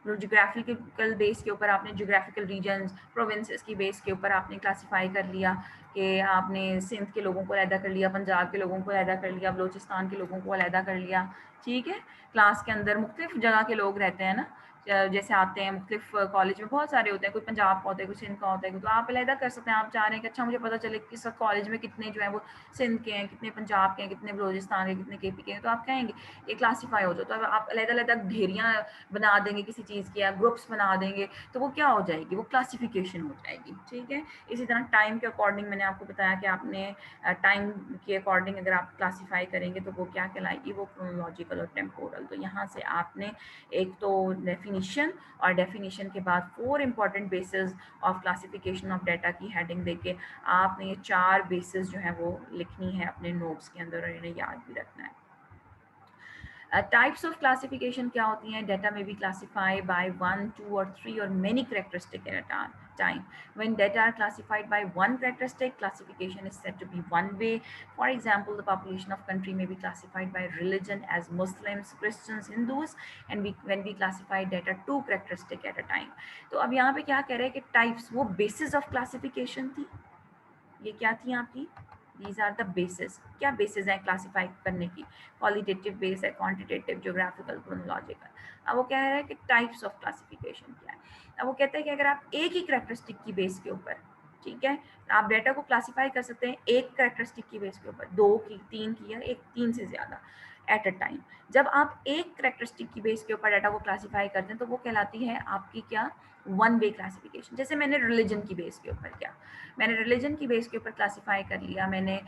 जोग्राफिकल बेस के ऊपर आपने जोग्राफिकल रीजन्स, प्रोविंसेस की बेस के ऊपर आपने क्लासिफाई कर लिया कि आपने सिंध के लोगों को अलहदा कर लिया, पंजाब के लोगों को अलहदा कर लिया, बलोचिस्तान के लोगों को अलहदा कर लिया. ठीक है. क्लास के अंदर मुख्तलिफ जगह के लोग रहते हैं ना, जैसे आते हैं मुख्तलिफ कॉलेज में बहुत सारे होते हैं, कोई पंजाब का होता है, कोई सिंध का होता है, तो आप अलहदा कर सकते हैं. आप चाह रहे हैं कि अच्छा मुझे पता चले कि इस कॉलेज में कितने जो है वो सिंध के हैं, कितने पंजाब के हैं, कितने बलोचिस्तान के, कितने केपी के हैं, तो आप कहेंगे ये क्लासीफाई हो जाए. तो आप अलग-अलग ढेरियाँ बना देंगे किसी चीज़ की, या ग्रुप्स बना देंगे, तो वो क्या हो जाएगी? वो क्लासिफिकेशन हो जाएगी. ठीक है. इसी तरह टाइम के अकॉर्डिंग मैंने आपको बताया कि आपने टाइम के अकॉर्डिंग अगर आप क्लासिफाई करेंगे तो वो क्या कहलाएगी? वो क्रोनोलॉजिकल और टेम्पोरल. तो यहाँ से आपने एक तो डेफिनीशन, और डेफिनीशन के बाद 4 important basis of classification of data की हेडिंग देके आपने ये 4 बेसिस जो है वो लिखनी है अपने नोट्स के अंदर, और इन्हें याद भी रखना है. टाइप्स ऑफ क्लासिफिकेशन क्या होती हैं? डेटा में बी क्लासिफाई बाय 1, 2 और 3 और many characteristic at a time. When data are classified by one characteristic, classification is said to be one way. For example, the population of country may be classified by religion as Muslims, Christians, Hindus, and when we classify data 2 characteristic at a time. तो अब यहाँ पे क्या कह रहे हैं कि types वो बेसिस ऑफ क्लासिफिकेशन थी. ये क्या थी आपकी? These are the bases. क्या बेसिस हैं क्लासीफाई करने की? क्वालिटेटिव बेस है, क्वांटिटेटिव, ज्योग्राफिकल, क्रोनोलॉजिकल. अब वो कह रहा है कि टाइप्स ऑफ क्लासिफिकेशन क्या है. अब वो कहते हैं कि अगर आप एक ही कैरेक्टरिस्टिक की बेस के ऊपर, ठीक है, आप डेटा को क्लासीफाई कर सकते हैं एक कैरेक्टरिस्टिक की बेस के ऊपर, 2 की, 3 की, या एक 3 से ज़्यादा एट अ टाइम. जब आप एक कैरेक्टरिस्टिक की बेस के ऊपर डाटा को क्लासीफाई करते हैं तो वो कहलाती है आपकी क्या? One way classification. जैसे मैंने रिलीजन की बेस के ऊपर क्या, मैंने रिलीजन की बेस के ऊपर क्लासीफाई कर लिया. मैंने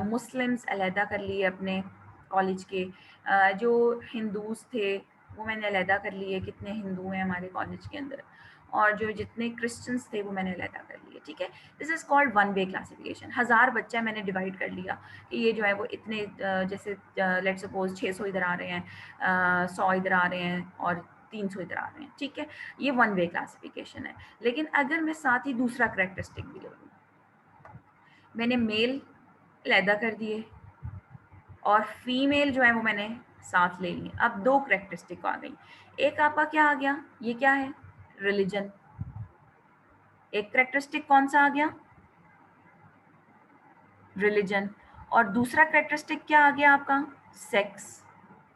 मुस्लिम्स अलहदा कर लिए अपने कॉलेज के. जो हिंदूज थे वो मैंने अलहदा कर लिए, कितने हिंदू हैं हमारे कॉलेज के अंदर, और जो जितने क्रिश्चियंस थे वो मैंने अलहदा कर लिए. ठीक है. This is called one way classification. 1000 बच्चा मैंने डिवाइड कर लिया कि ये जो है वो इतने, जैसे लेट सपोज 600 इधर आ रहे हैं, 100 इधर आ रहे हैं, और 300 इधर आ रहे हैं. ठीक है. ये वन वे क्लासिफिकेशन है. लेकिन अगर मैं साथ ही दूसरा करेक्टरिस्टिक भी ले लूँ, मैंने मेल अलहदा कर दिए और फीमेल जो है वो मैंने साथ ले ली. अब 2 करेक्टरिस्टिक आ गई. एक आपका क्या आ गया? ये क्या है? रिलीजन. एक करेक्टरिस्टिक कौन सा आ गया? रिलीजन. और दूसरा करेक्टरिस्टिक क्या आ गया आपका? सेक्स.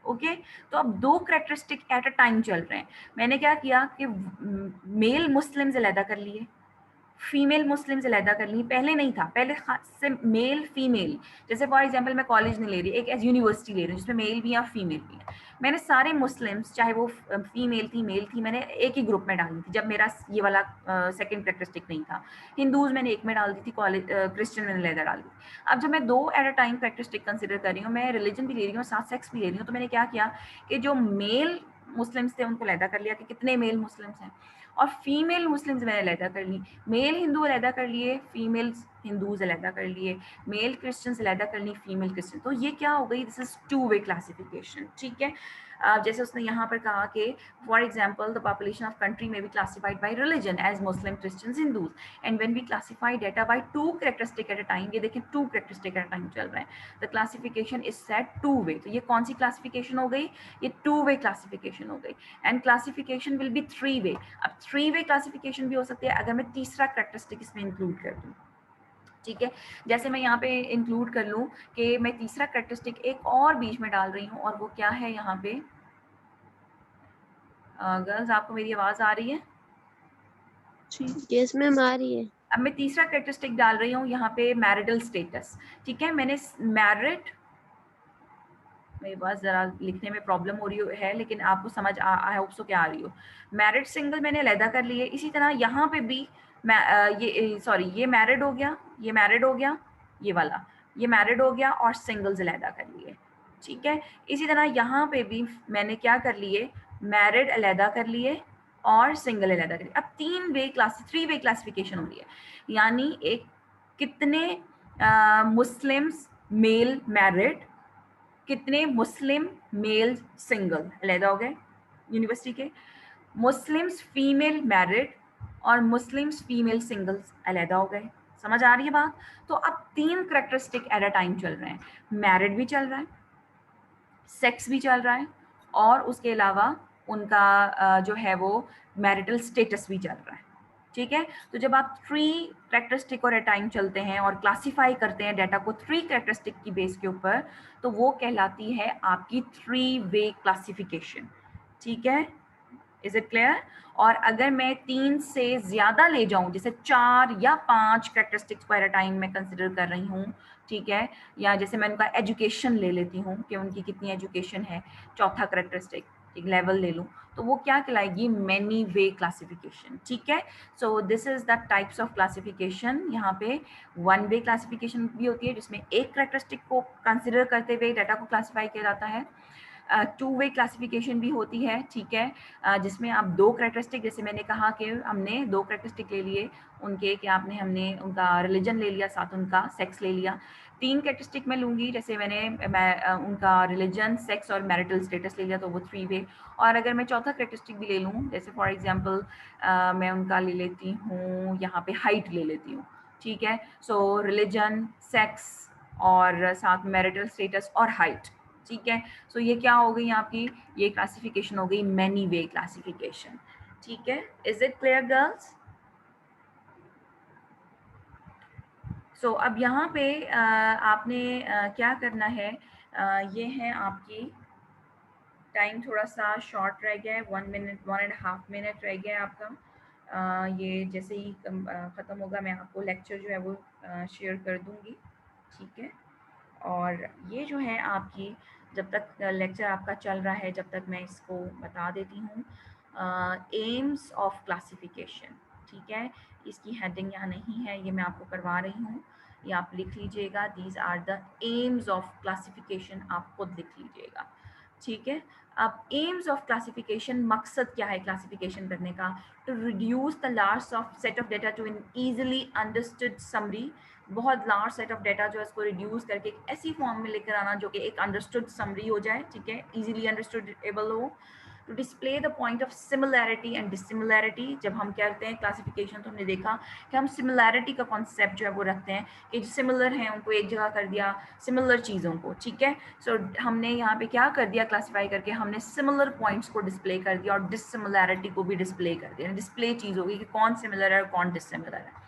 ओके. तो अब 2 करेक्टरिस्टिक एट अ टाइम चल रहे हैं. मैंने क्या किया कि मेल मुस्लिम्स अलहदा कर लिए, फीमेल मुस्लिम्स अलहदा कर ली. पहले नहीं था, पहले से मेल फीमेल. जैसे फॉर एग्जांपल मैं कॉलेज नहीं ले रही, एक एज यूनिवर्सिटी ले रही हूँ जिसमें मेल भी है और फीमेल भी है. मैंने सारे मुस्लिम्स, चाहे वो फीमेल थी मेल थी, मैंने एक ही ग्रुप में डाली थी जब मेरा ये वाला सेकंड कैरेक्टरिस्टिक नहीं था. हिंदूज मैंने एक में डाल दी थी, कॉलेज क्रिश्चियन मैंने अलहदा डाल दी. अब जब मैं 2 eight a time characteristic consider कर रही हूँ, मैं रिलीजन भी ले रही हूँ, साथ सेक्स भी ले रही हूँ, तो मैंने क्या किया कि जो मेल मुस्लिम्स थे उनको अलहदा कर लिया कि कितने मेल मुस्लिम्स हैं, और फीमेल मुस्लिम्स मैंने अलहदा कर ली. मेल हिंदू अलहदा कर लिए, फीमेल हिंदूज अलहदा कर लिए, मेल क्रिश्चियंस अलहदा कर ली, फीमेल क्रिश्चियन। तो ये क्या हो गई, this is two way classification, ठीक है। जैसे उसने यहाँ पर कहा कि for example the population of country may be classified by religion as Muslim, Christians, Hindus, and when we classify data by two characteristic at a time, ये देखिए two characteristic at a time चल रहा है, the classification is said two way. तो ये कौन सी classification हो गई, ये टू वे क्लासिफिकेशन हो गई। And classification will be three way. अब थ्री वे क्लासिफिकेशन भी हो सकती है अगर मैं तीसरा कैरेक्टरिस्टिक इसमें इंक्लूड कर दूँ, ठीक है। जैसे मैं यहाँ पे इंक्लूड कर लूँ कि मैं तीसरा कैरेक्टरिस्टिक एक और बीच में डाल रही हूँ, और वो क्या है यहाँ पे, गर्ल्स आपको मेरी आवाज आ रही है? यस मैम आ रही है। अब मैं तीसरा कैरेक्टरिस्टिक डाल रही हूँ यहाँ पे मैरिटल स्टेटस, ठीक है। मैंने मैरिड, मेरे पास ज़रा लिखने में प्रॉब्लम हो रही है लेकिन आपको समझ आई होप सो क्या आ रही हो। मैरिड सिंगल मैंने अलहदा कर लिए, इसी तरह यहाँ पे भी ये सॉरी ये मैरिड हो गया, ये मैरिड हो गया, ये वाला ये मैरिड हो गया, और सिंगल्स अलहदा कर लिए, ठीक है। इसी तरह यहाँ पे भी मैंने क्या कर लिए, मैरिड अलहदा कर लिए और सिंगल अलहदा कर लिए। अब थ्री वे क्लासिफिकेशन हो रही है, यानी एक कितने मुस्लिम्स मेल मैरिड, कितने मुस्लिम मेल सिंगल अलहदा हो गए यूनिवर्सिटी के, मुस्लिम्स फीमेल मैरिड और मुस्लिम्स फीमेल सिंगल्स अलहदा हो गए। समझ आ रही है बात? तो अब तीन करेक्टरिस्टिक एट अ टाइम चल रहे हैं, मैरिड भी चल रहा है, सेक्स भी चल रहा है, और उसके अलावा उनका जो है वो मैरिटल स्टेटस भी चल रहा है, ठीक है। तो जब आप थ्री कैरेक्टरिस्टिक और एट टाइम चलते हैं और क्लासीफाई करते हैं डाटा को थ्री कैरेक्टरिस्टिक की बेस के ऊपर, तो वो कहलाती है आपकी थ्री वे क्लासिफिकेशन, ठीक है। Is it clear? और अगर मैं तीन से ज्यादा ले जाऊं, जैसे 4 या 5 कैरेक्टरिस्टिक्स पर टाइम में कंसिडर कर रही हूँ, ठीक है, या जैसे मैं उनका एजुकेशन ले लेती हूँ कि उनकी कितनी एजुकेशन है, चौथा कैरेक्टरिस्टिक एक लेवल ले लूँ, तो वो क्या कहलाएगी, मैनी वे क्लासिफिकेशन, ठीक है। So this is the types of classification. यहाँ पे वन वे क्लासिफिकेशन भी होती है जिसमें एक कैरेक्टरिस्टिक को कंसिडर करते हुए डाटा को क्लासिफाई किया जाता है। टू वे क्लासिफिकेशन भी होती है, ठीक है, जिसमें आप दो कैरेक्टरिस्टिक, जैसे मैंने कहा कि हमने दो कैरेक्टरिस्टिक ले लिए उनके, कि आपने हमने उनका रिलीजन ले लिया, साथ उनका सेक्स ले लिया। तीन कैरेक्टरिस्टिक मैं लूँगी, जैसे उनका रिलीजन, सेक्स और मैरिटल स्टेटस ले लिया, तो वो थ्री वे। और अगर मैं चौथा कैरेक्टरिस्टिक भी ले लूँ, जैसे फॉर एग्जांपल मैं उनका ले लेती हूँ यहाँ पे हाइट ले लेती हूँ, ठीक है। सो रिलीजन, सेक्स और साथ मैरिटल स्टेटस और हाइट, ठीक है। सो ये क्या हो गई आपकी, ये क्लासिफिकेशन हो गई मैनी वे क्लासिफिकेशन, ठीक है। Is it clear girls? So अब यहाँ पे आपने क्या करना है, ये है आपकी टाइम थोड़ा सा शॉर्ट रह गया है, 1 मिनट 1.5 मिनट रह गया है आपका। ये जैसे ही ख़त्म होगा मैं आपको लेक्चर जो है वो शेयर कर दूँगी, ठीक है। और ये जो है आपकी, जब तक लेक्चर आपका चल रहा है, जब तक मैं इसको बता देती हूँ, एम्स ऑफ क्लासिफिकेशन, ठीक है। इसकी हेडिंग यहाँ नहीं है, ये मैं आपको करवा रही हूँ, ये आप लिख लीजिएगा, these are the aims of classification, आप खुद लिख लीजिएगा, ठीक है। अब एम्स ऑफ क्लासिफिकेशन, मकसद क्या है क्लासिफिकेशन करने का, to reduce the large of set of data to an easily understood summary, बहुत लार्ज सेट ऑफ डेटा जो है इसको रिड्यूस करके एक ऐसी फॉर्म में लेकर आना जो कि एक अंडरस्टूड समरी हो जाए, ठीक है, इजीली अंडरस्टूडेबल हो। To display the point of similarity and dissimilarity, जब हम करते हैं क्लासिफिकेशन तो हमने देखा कि हम सिमिलैरिटी का कॉन्सेप्ट जो है वो रखते हैं कि जो सिमिलर हैं उनको एक जगह कर दिया, सिमिलर चीज़ों को, ठीक है। सो हमने यहाँ पे क्या कर दिया, क्लासीफाई करके हमने सिमिलर पॉइंट्स को डिस्प्ले कर दिया और डिसिमिलैरिटी को भी डिस्प्ले कर दिया। डिस्प्ले चीज़ होगी कि कौन सिमिलर है और कौन डिसिमिलर है।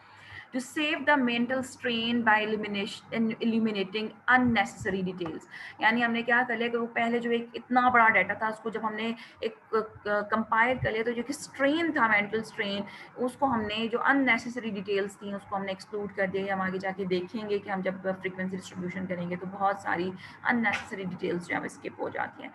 To save the mental strain by eliminating unnecessary details, यानी हमने क्या कर लिया कि वो पहले जो एक इतना बड़ा डाटा था उसको जब हमने एक कंपायर कर लिया तो जो कि स्ट्रेन था, मेंटल स्ट्रेन, उसको हमने जो अननेसेसरी डिटेल्स थी उसको हमने एक्सक्लूड कर दिया। हम आगे जाके देखेंगे कि हम जब फ्रीक्वेंसी डिस्ट्रीब्यूशन करेंगे तो बहुत सारी अननेसेसरी डिटेल्स जो है स्किप हो जाती हैं।